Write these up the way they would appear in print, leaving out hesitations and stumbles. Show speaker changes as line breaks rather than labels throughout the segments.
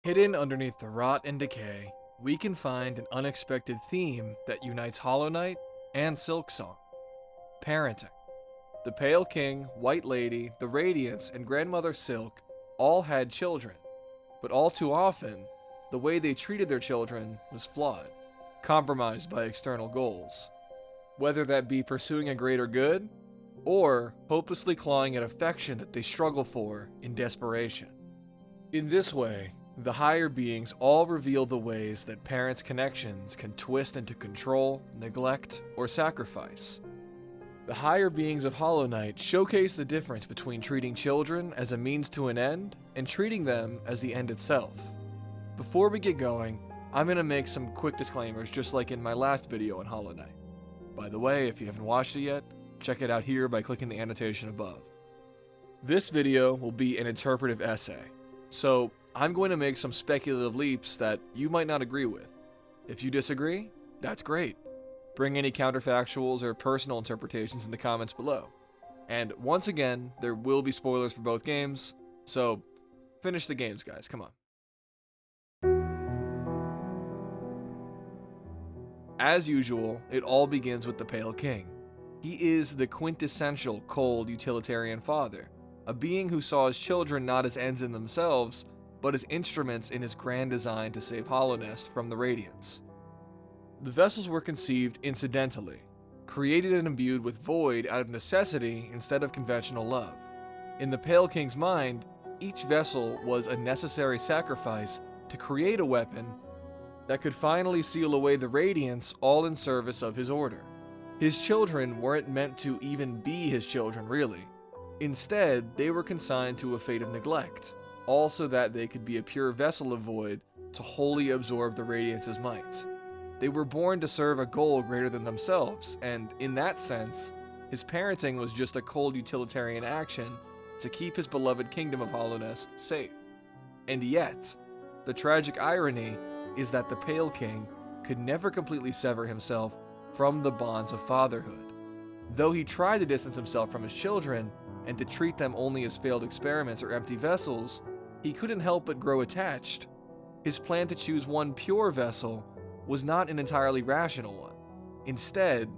Hidden underneath the rot and decay, we can find an unexpected theme that unites Hollow Knight and Silksong: parenting. The Pale King, White Lady, the Radiance, and Grandmother Silk all had children, but all too often, the way they treated their children was flawed, compromised by external goals. Whether that be pursuing a greater good, or hopelessly clawing at affection that they struggle for in desperation. In this way, the higher beings all reveal the ways that parents' connections can twist into control, neglect, or sacrifice. The higher beings of Hollow Knight showcase the difference between treating children as a means to an end and treating them as the end itself. Before we get going, I'm going to make some quick disclaimers just like in my last video on Hollow Knight. By the way, if you haven't watched it yet, check it out here by clicking the annotation above. This video will be an interpretive essay, so I'm going to make some speculative leaps that you might not agree with. If you disagree, that's great. Bring any counterfactuals or personal interpretations in the comments below. And once again, there will be spoilers for both games, so finish the games, guys, come on. As usual, it all begins with the Pale King. He is the quintessential cold utilitarian father, a being who saw his children not as ends in themselves, but as instruments in his grand design to save Hallownest from the Radiance. The vessels were conceived incidentally, created and imbued with void out of necessity instead of conventional love. In the Pale King's mind, each vessel was a necessary sacrifice to create a weapon that could finally seal away the Radiance, all in service of his order. His children weren't meant to even be his children, really. Instead, they were consigned to a fate of neglect, all so that they could be a pure vessel of void to wholly absorb the Radiance's might. They were born to serve a goal greater than themselves, and in that sense, his parenting was just a cold utilitarian action to keep his beloved kingdom of Hallownest safe. And yet, the tragic irony is that the Pale King could never completely sever himself from the bonds of fatherhood. Though he tried to distance himself from his children and to treat them only as failed experiments or empty vessels, he couldn't help but grow attached. His plan to choose one pure vessel was not an entirely rational one. Instead,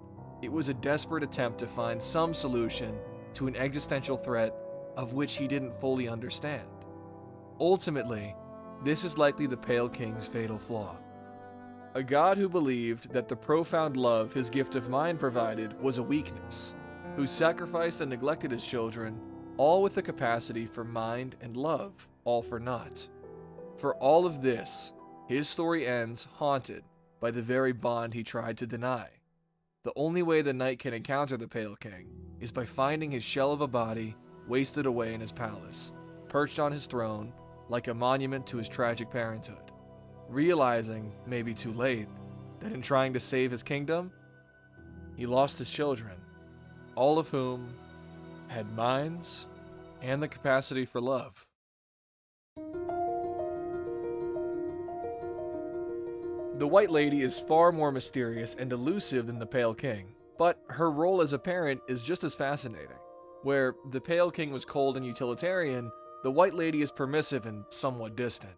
it was a desperate attempt to find some solution to an existential threat of which he didn't fully understand. Ultimately, this is likely the Pale King's fatal flaw. A god who believed that the profound love his gift of mind provided was a weakness, who sacrificed and neglected his children, all with the capacity for mind and love, all for naught. For all of this, his story ends haunted by the very bond he tried to deny. The only way the knight can encounter the Pale King is by finding his shell of a body wasted away in his palace, perched on his throne, like a monument to his tragic parenthood, realizing, maybe too late, that in trying to save his kingdom, he lost his children, all of whom had minds and the capacity for love. The White Lady is far more mysterious and elusive than the Pale King, but her role as a parent is just as fascinating. Where the Pale King was cold and utilitarian, the White Lady is permissive and somewhat distant.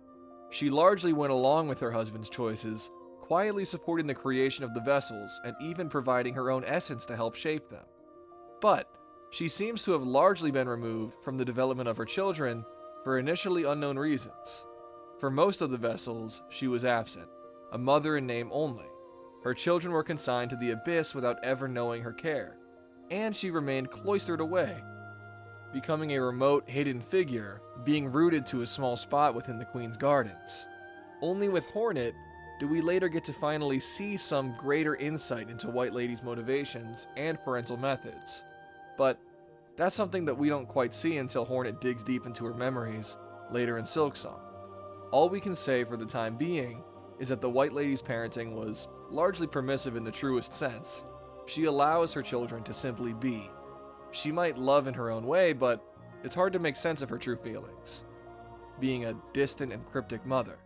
She largely went along with her husband's choices, quietly supporting the creation of the vessels and even providing her own essence to help shape them. But she seems to have largely been removed from the development of her children for initially unknown reasons. For most of the vessels, she was absent, a mother in name only. Her children were consigned to the abyss without ever knowing her care, and she remained cloistered away, becoming a remote, hidden figure, being rooted to a small spot within the Queen's gardens. Only with Hornet do we later get to finally see some greater insight into White Lady's motivations and parental methods. But that's something that we don't quite see until Hornet digs deep into her memories later in Silksong. All we can say for the time being is that the White Lady's parenting was largely permissive in the truest sense. She allows her children to simply be. She might love in her own way, but it's hard to make sense of her true feelings, being a distant and cryptic mother.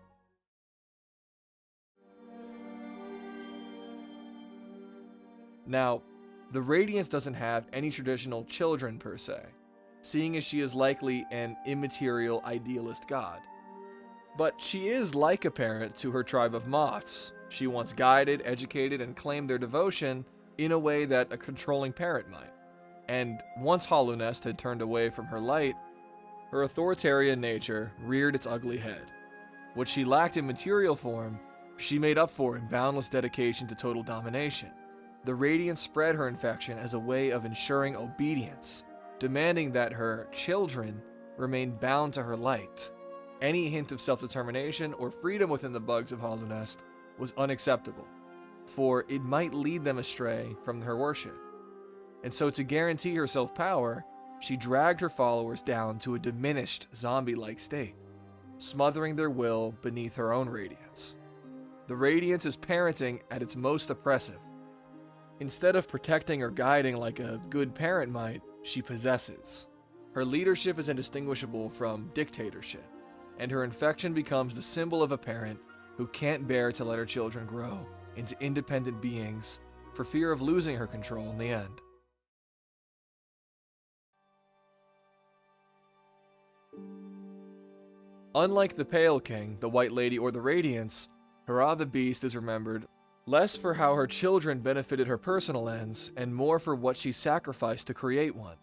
Now, the Radiance doesn't have any traditional children per se, seeing as she is likely an immaterial idealist god. But she is like a parent to her tribe of moths. She once guided, educated, and claimed their devotion in a way that a controlling parent might. And once Hallownest had turned away from her light, her authoritarian nature reared its ugly head. What she lacked in material form, she made up for in boundless dedication to total domination. The Radiance spread her infection as a way of ensuring obedience, demanding that her children remain bound to her light. Any hint of self-determination or freedom within the bugs of Hallownest was unacceptable, for it might lead them astray from her worship. And so to guarantee herself power, she dragged her followers down to a diminished zombie-like state, smothering their will beneath her own radiance. The Radiance is parenting at its most oppressive. Instead of protecting or guiding like a good parent might, she possesses. Her leadership is indistinguishable from dictatorship, and her infection becomes the symbol of a parent who can't bear to let her children grow into independent beings for fear of losing her control in the end. Unlike the Pale King, the White Lady, or the Radiance, Herrah the Beast is remembered less for how her children benefited her personal ends, and more for what she sacrificed to create one.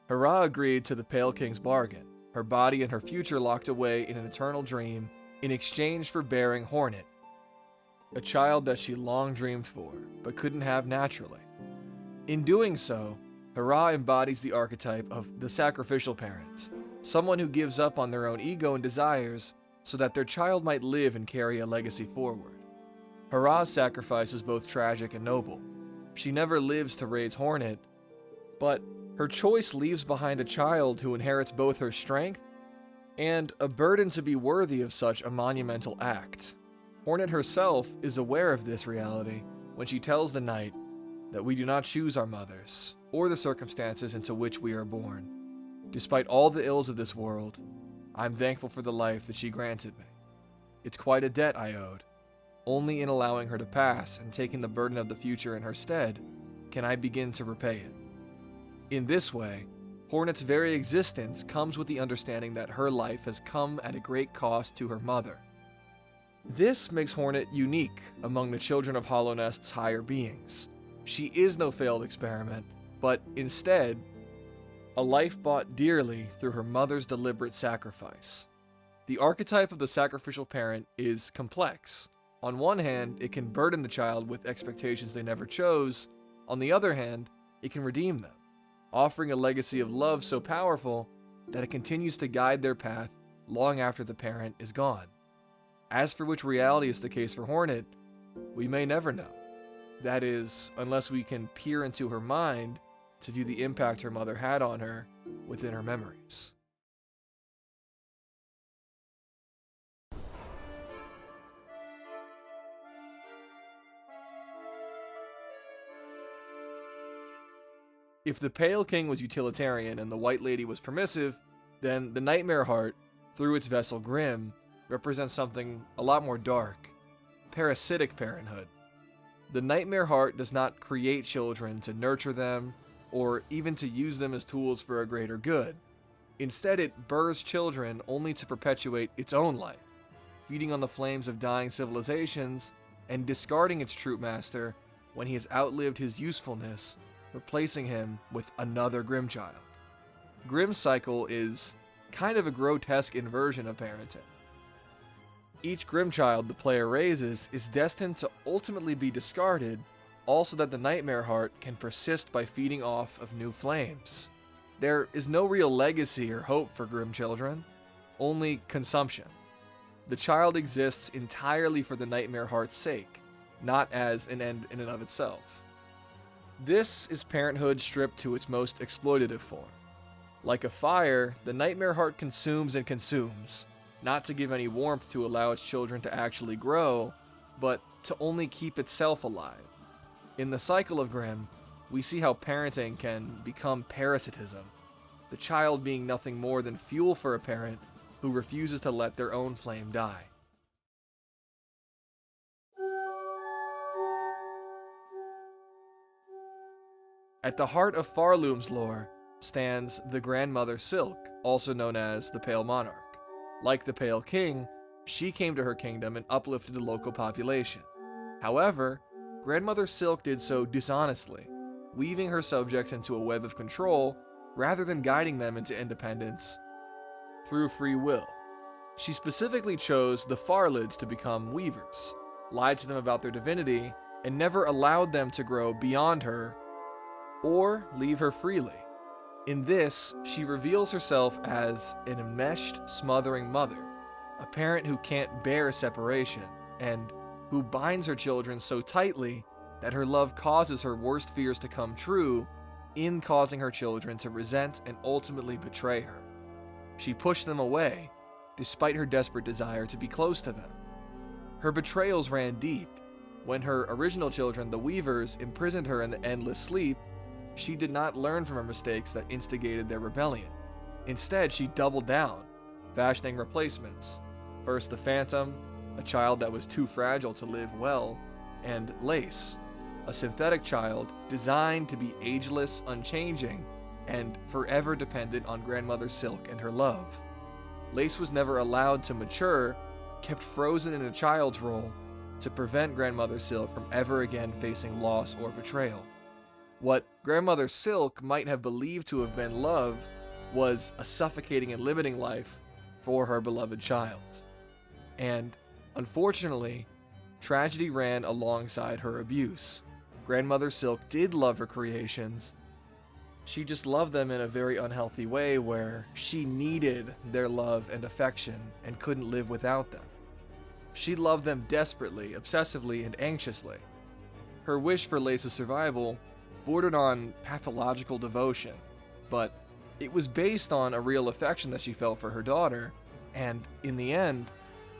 Herrah agreed to the Pale King's bargain, her body and her future locked away in an eternal dream in exchange for bearing Hornet, a child that she long dreamed for, but couldn't have naturally. In doing so, Herrah embodies the archetype of the sacrificial parent, someone who gives up on their own ego and desires so that their child might live and carry a legacy forward. Herrah's sacrifice is both tragic and noble. She never lives to raise Hornet, but her choice leaves behind a child who inherits both her strength and a burden to be worthy of such a monumental act. Hornet herself is aware of this reality when she tells the knight that we do not choose our mothers or the circumstances into which we are born. Despite all the ills of this world, I'm thankful for the life that she granted me. It's quite a debt I owed. Only in allowing her to pass and taking the burden of the future in her stead can I begin to repay it. In this way, Hornet's very existence comes with the understanding that her life has come at a great cost to her mother. This makes Hornet unique among the children of Hallownest's higher beings. She is no failed experiment, but instead, a life bought dearly through her mother's deliberate sacrifice. The archetype of the sacrificial parent is complex. On one hand, it can burden the child with expectations they never chose. On the other hand, it can redeem them, offering a legacy of love so powerful that it continues to guide their path long after the parent is gone. As for which reality is the case for Hornet, we may never know. That is, unless we can peer into her mind to view the impact her mother had on her within her memories. If the Pale King was utilitarian and the White Lady was permissive, then the Nightmare Heart, through its vessel Grim, represents something a lot more dark: parasitic parenthood. The Nightmare Heart does not create children to nurture them or even to use them as tools for a greater good. Instead, it births children only to perpetuate its own life, feeding on the flames of dying civilizations and discarding its true master when he has outlived his usefulness, replacing him with another Grimchild. Grim's cycle is kind of a grotesque inversion of parenting. Each Grimchild the player raises is destined to ultimately be discarded, also that the Nightmare Heart can persist by feeding off of new flames. There is no real legacy or hope for Grim children, only consumption. The child exists entirely for the Nightmare Heart's sake, not as an end in and of itself. This is parenthood stripped to its most exploitative form. Like a fire, the Nightmare Heart consumes and consumes, not to give any warmth to allow its children to actually grow, but to only keep itself alive. In the cycle of Grim, we see how parenting can become parasitism, the child being nothing more than fuel for a parent who refuses to let their own flame die. At the heart of Farloom's lore stands the Grandmother Silk, also known as the Pale Monarch. Like the Pale King, she came to her kingdom and uplifted the local population. However, Grandmother Silk did so dishonestly, weaving her subjects into a web of control rather than guiding them into independence through free will. She specifically chose the Farlids to become weavers, lied to them about their divinity, and never allowed them to grow beyond her or leave her freely. In this, she reveals herself as an enmeshed, smothering mother, a parent who can't bear separation, and who binds her children so tightly that her love causes her worst fears to come true, in causing her children to resent and ultimately betray her. She pushed them away, despite her desperate desire to be close to them. Her betrayals ran deep. When her original children, the Weavers, imprisoned her in the endless sleep, she did not learn from her mistakes that instigated their rebellion. Instead, she doubled down, fashioning replacements. First the Phantom, a child that was too fragile to live well, and Lace, a synthetic child designed to be ageless, unchanging, and forever dependent on Grandmother Silk and her love. Lace was never allowed to mature, kept frozen in a child's role, to prevent Grandmother Silk from ever again facing loss or betrayal. What Grandmother Silk might have believed to have been love was a suffocating and limiting life for her beloved child. And, unfortunately, tragedy ran alongside her abuse. Grandmother Silk did love her creations. She just loved them in a very unhealthy way where she needed their love and affection and couldn't live without them. She loved them desperately, obsessively, and anxiously. Her wish for Lace's survival bordered on pathological devotion, but it was based on a real affection that she felt for her daughter, and in the end,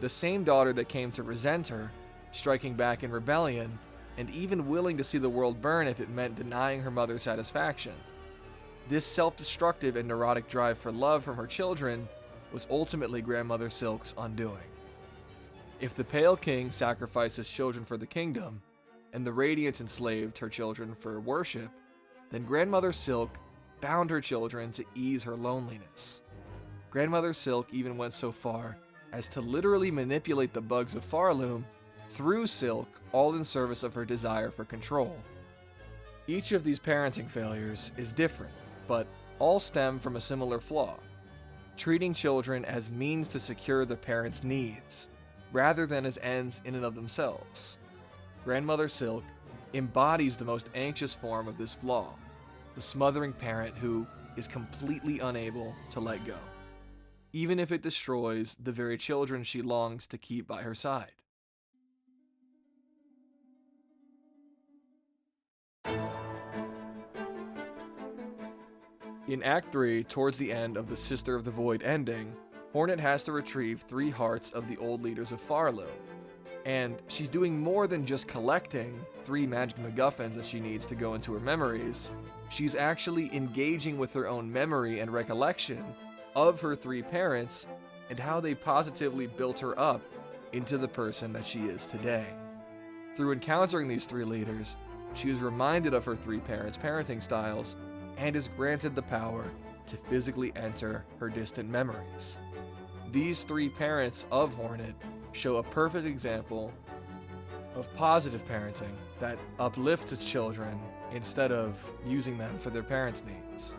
the same daughter that came to resent her, striking back in rebellion, and even willing to see the world burn if it meant denying her mother satisfaction. This self-destructive and neurotic drive for love from her children was ultimately Grandmother Silk's undoing. If the Pale King sacrificed his children for the kingdom, and the Radiance enslaved her children for worship, then Grandmother Silk bound her children to ease her loneliness. Grandmother Silk even went so far as to literally manipulate the bugs of Farloom through Silk, all in service of her desire for control. Each of these parenting failures is different, but all stem from a similar flaw: treating children as means to secure the parents' needs, rather than as ends in and of themselves. Grandmother Silk embodies the most anxious form of this flaw, the smothering parent who is completely unable to let go, even if it destroys the very children she longs to keep by her side. In Act 3, towards the end of the Sister of the Void ending, Hornet has to retrieve 3 hearts of the old leaders of Farloom, and she's doing more than just collecting 3 magic MacGuffins that she needs to go into her memories. She's actually engaging with her own memory and recollection of her 3 parents and how they positively built her up into the person that she is today. Through encountering these 3 leaders, she is reminded of her 3 parents' parenting styles and is granted the power to physically enter her distant memories. These 3 parents of Hornet show a perfect example of positive parenting that uplifts its children instead of using them for their parents' needs.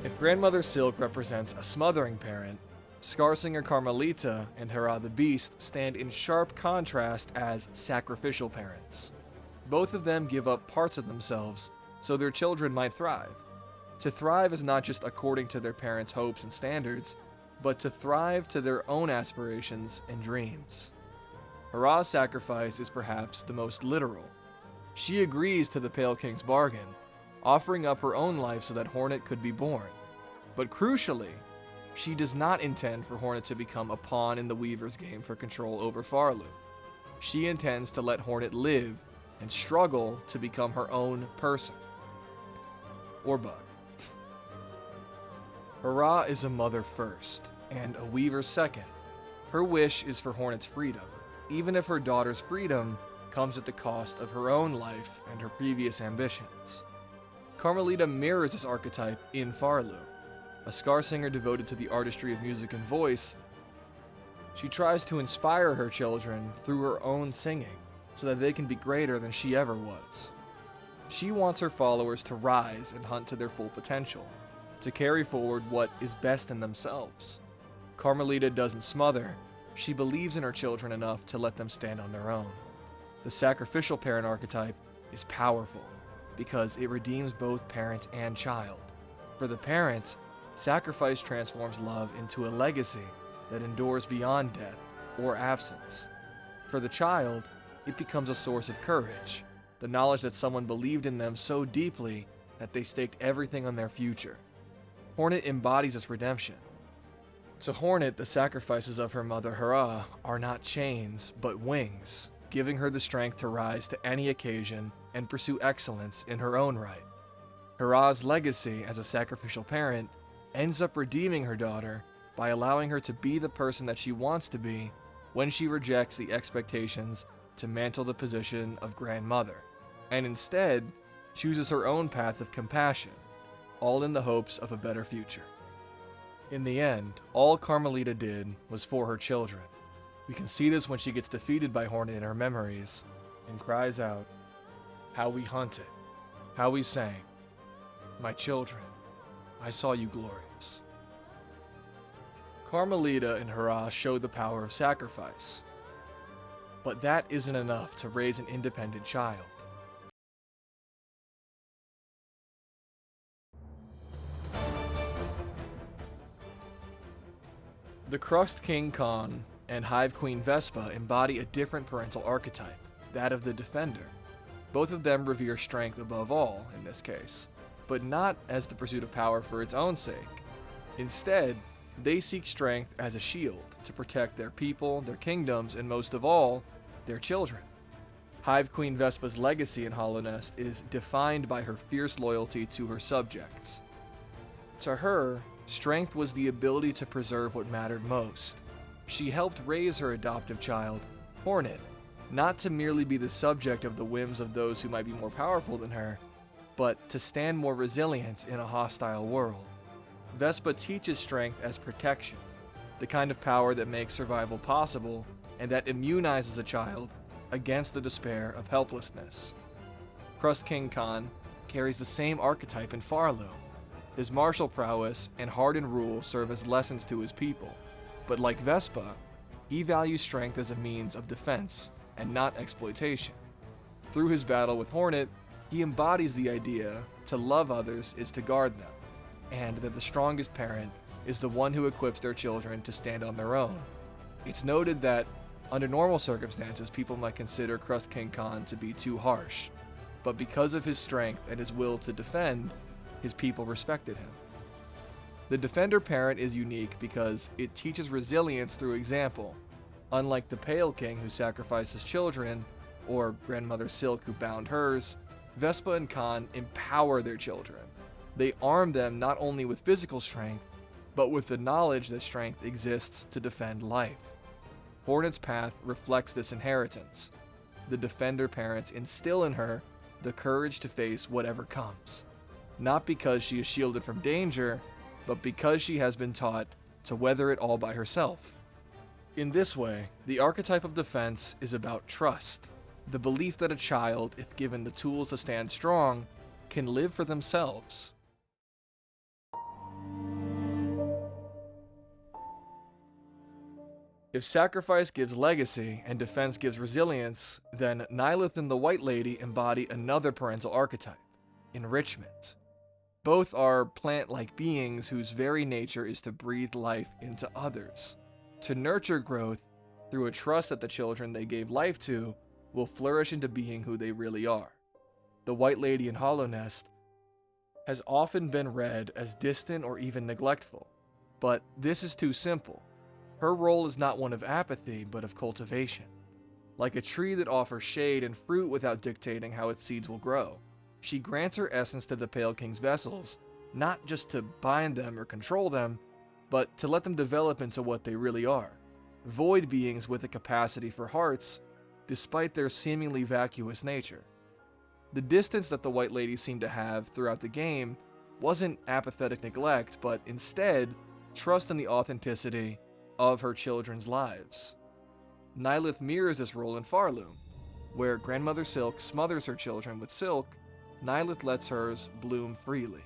If Grandmother Silk represents a smothering parent, Skarrsinger Karmelita and Herrah the Beast stand in sharp contrast as sacrificial parents. Both of them give up parts of themselves so their children might thrive. To thrive is not just according to their parents' hopes and standards, but to thrive to their own aspirations and dreams. Herrah's sacrifice is perhaps the most literal. She agrees to the Pale King's bargain, offering up her own life so that Hornet could be born. But crucially, she does not intend for Hornet to become a pawn in the Weaver's game for control over Farloom. She intends to let Hornet live and struggle to become her own person. Or bug. Herrah is a mother first, and a Weaver second. Her wish is for Hornet's freedom, even if her daughter's freedom comes at the cost of her own life and her previous ambitions. Karmelita mirrors this archetype in Farlu. A Skarrsinger devoted to the artistry of music and voice, she tries to inspire her children through her own singing so that they can be greater than she ever was. She wants her followers to rise and hunt to their full potential, to carry forward what is best in themselves. Karmelita doesn't smother, she believes in her children enough to let them stand on their own. The sacrificial parent archetype is powerful because it redeems both parent and child. For the parent, sacrifice transforms love into a legacy that endures beyond death or absence. For the child, it becomes a source of courage, the knowledge that someone believed in them so deeply that they staked everything on their future. Hornet embodies this redemption. To Hornet, the sacrifices of her mother Herrah are not chains, but wings, giving her the strength to rise to any occasion and pursue excellence in her own right. Herrah's legacy as a sacrificial parent ends up redeeming her daughter by allowing her to be the person that she wants to be when she rejects the expectations to mantle the position of grandmother, and instead chooses her own path of compassion, all in the hopes of a better future. In the end, all Karmelita did was for her children. We can see this when she gets defeated by Hornet in her memories and cries out, "How we hunted, how we sang, my children, I saw you glorious." Karmelita and Herrah show the power of sacrifice, but that isn't enough to raise an independent child. The Krust King Khan and Hive Queen Vespa embody a different parental archetype, that of the defender. Both of them revere strength above all, in this case, but not as the pursuit of power for its own sake. Instead, they seek strength as a shield to protect their people, their kingdoms, and most of all, their children. Hive Queen Vespa's legacy in Hallownest is defined by her fierce loyalty to her subjects. To her, strength was the ability to preserve what mattered most. She helped raise her adoptive child, Hornet, not to merely be the subject of the whims of those who might be more powerful than her, but to stand more resilient in a hostile world. Vespa teaches strength as protection, the kind of power that makes survival possible and that immunizes a child against the despair of helplessness. Krust King Khan carries the same archetype in Farlu. His martial prowess and hardened rule serve as lessons to his people, but like Vespa, he values strength as a means of defense and not exploitation. Through his battle with Hornet, he embodies the idea to love others is to guard them, and that the strongest parent is the one who equips their children to stand on their own. It's noted that, under normal circumstances, people might consider Krust King Khan to be too harsh, but because of his strength and his will to defend, his people respected him. The defender parent is unique because it teaches resilience through example. Unlike the Pale King who sacrifices children, or Grandmother Silk who bound hers, Vespa and Khan empower their children. They arm them not only with physical strength, but with the knowledge that strength exists to defend life. Hornet's path reflects this inheritance. The defender parents instill in her the courage to face whatever comes, not because she is shielded from danger, but because she has been taught to weather it all by herself. In this way, the archetype of defense is about trust, the belief that a child, if given the tools to stand strong, can live for themselves. If sacrifice gives legacy and defense gives resilience, then Nyleth and the White Lady embody another parental archetype, enrichment. Both are plant-like beings whose very nature is to breathe life into others, to nurture growth through a trust that the children they gave life to will flourish into being who they really are. The White Lady in Hallownest has often been read as distant or even neglectful, but this is too simple. Her role is not one of apathy, but of cultivation. Like a tree that offers shade and fruit without dictating how its seeds will grow, she grants her essence to the Pale King's vessels, not just to bind them or control them, but to let them develop into what they really are, void beings with a capacity for hearts, despite their seemingly vacuous nature. The distance that the White Lady seemed to have throughout the game wasn't apathetic neglect, but instead trust in the authenticity of her children's lives. Nyleth mirrors this role in Farloom, where Grandmother Silk smothers her children with silk. Nyleth lets hers bloom freely.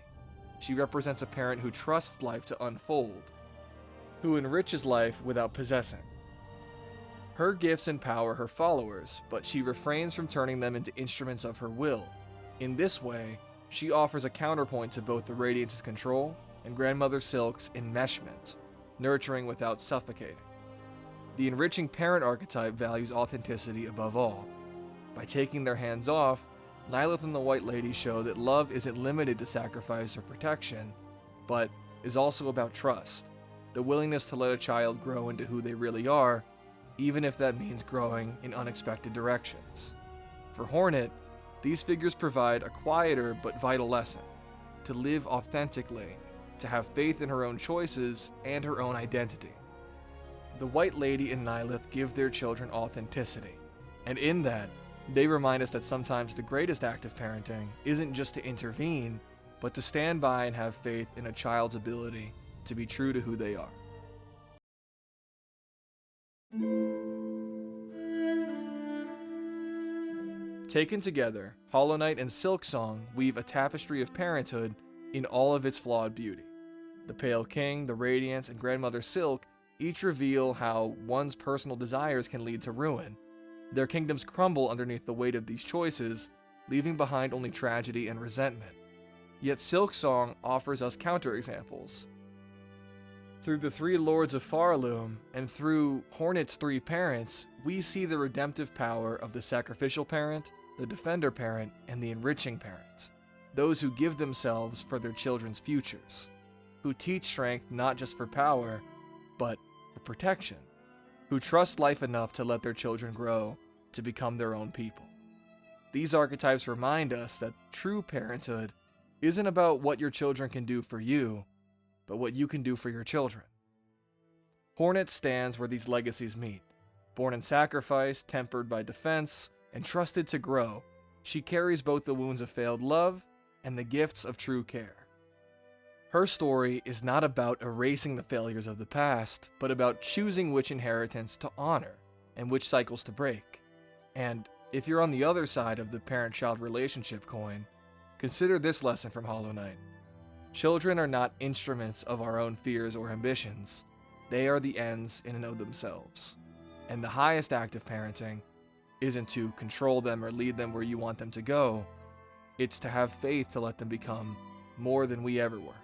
She represents a parent who trusts life to unfold, who enriches life without possessing. Her gifts empower her followers, but she refrains from turning them into instruments of her will. In this way, she offers a counterpoint to both the Radiance's control and Grandmother Silk's enmeshment, nurturing without suffocating. The enriching parent archetype values authenticity above all. By taking their hands off, Nyleth and the White Lady show that love isn't limited to sacrifice or protection, but is also about trust, the willingness to let a child grow into who they really are, even if that means growing in unexpected directions. For Hornet, these figures provide a quieter but vital lesson: to live authentically, to have faith in her own choices and her own identity. The White Lady and Nyleth give their children authenticity, and in that, they remind us that sometimes the greatest act of parenting isn't just to intervene, but to stand by and have faith in a child's ability to be true to who they are. Taken together, Hollow Knight and Silksong weave a tapestry of parenthood in all of its flawed beauty. The Pale King, the Radiance, and Grandmother Silk each reveal how one's personal desires can lead to ruin. Their kingdoms crumble underneath the weight of these choices, leaving behind only tragedy and resentment. Yet Silksong offers us counterexamples. Through the three lords of Farloom, and through Hornet's three parents, we see the redemptive power of the sacrificial parent, the defender parent, and the enriching parent. Those who give themselves for their children's futures. Who teach strength not just for power, but for protection. Who trust life enough to let their children grow to become their own people. These archetypes remind us that true parenthood isn't about what your children can do for you, but what you can do for your children. Hornet stands where these legacies meet. Born in sacrifice, tempered by defense, and trusted to grow, she carries both the wounds of failed love and the gifts of true care. Her story is not about erasing the failures of the past, but about choosing which inheritance to honor and which cycles to break. And if you're on the other side of the parent-child relationship coin, consider this lesson from Hollow Knight. Children are not instruments of our own fears or ambitions. They are the ends in and of themselves. And the highest act of parenting isn't to control them or lead them where you want them to go. It's to have faith to let them become more than we ever were.